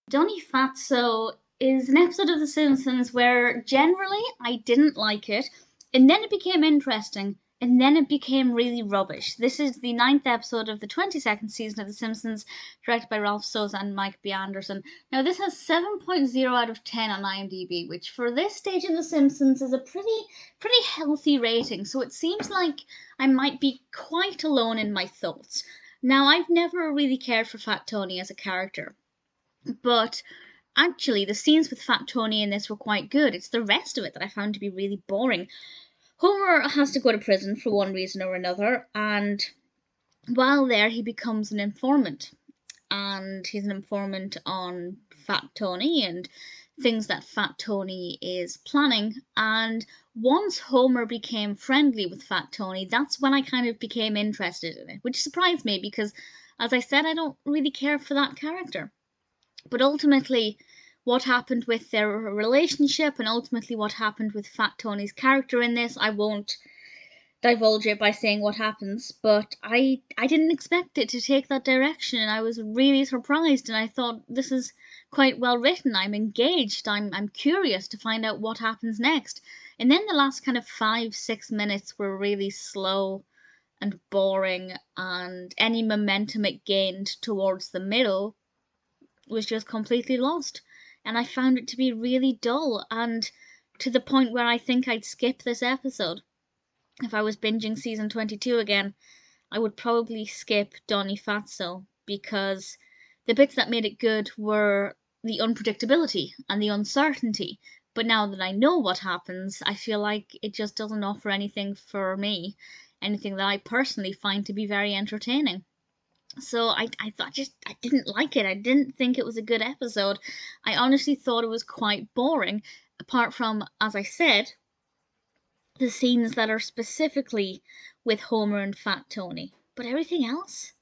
Donnie Fatso is an episode of The Simpsons where generally I didn't like it, and then it became interesting, and then it became really rubbish. This is the ninth episode of the 22nd season of The Simpsons, directed by Ralph Sosa and Mike B. Anderson. Now, this has 7.0 out of 10 on IMDb, which for this stage in The Simpsons is a pretty healthy rating, so it seems like I might be quite alone in my thoughts. Now, I've never really cared for Fat Tony as a character. But actually, the scenes with Fat Tony in this were quite good. It's the rest of it that I found to be really boring. Homer has to go to prison for one reason or another, and while there, he becomes an informant. And he's an informant on Fat Tony and things that Fat Tony is planning. And once Homer became friendly with Fat Tony, that's when I kind of became interested in it, which surprised me because, as I said, I don't really care for that character. But ultimately, what happened with their relationship and ultimately what happened with Fat Tony's character in this, I won't divulge it by saying what happens, but I didn't expect it to take that direction, and I was really surprised, and I thought this is quite well written. I'm engaged. I'm curious to find out what happens next. And then the last kind of 5-6 minutes were really slow and boring, and any momentum it gained towards the middle was just completely lost. And I found it to be really dull, and to the point where I think I'd skip this episode. If I was binging season 22 again, I would probably skip Donnie Fatso, because the bits that made it good were the unpredictability and the uncertainty. But now that I know what happens, I feel like it just doesn't offer anything for me, anything that I personally find to be very entertaining. So I didn't like it. I didn't think it was a good episode. I honestly thought it was quite boring, apart from, as I said, the scenes that are specifically with Homer and Fat Tony. But everything else,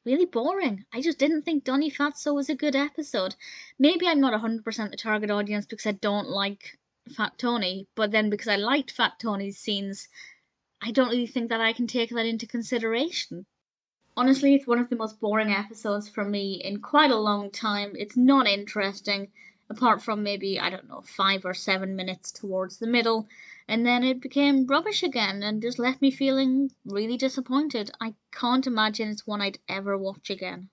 really boring. I just didn't think Donnie Fatso was a good episode. Maybe I'm not 100% the target audience because I don't like Fat Tony, but then because I liked Fat Tony's scenes, I don't really think that I can take that into consideration. Honestly, it's one of the most boring episodes for me in quite a long time. It's not interesting, apart from maybe, I don't know, 5 or 7 minutes towards the middle, and then it became rubbish again and just left me feeling really disappointed. I can't imagine it's one I'd ever watch again.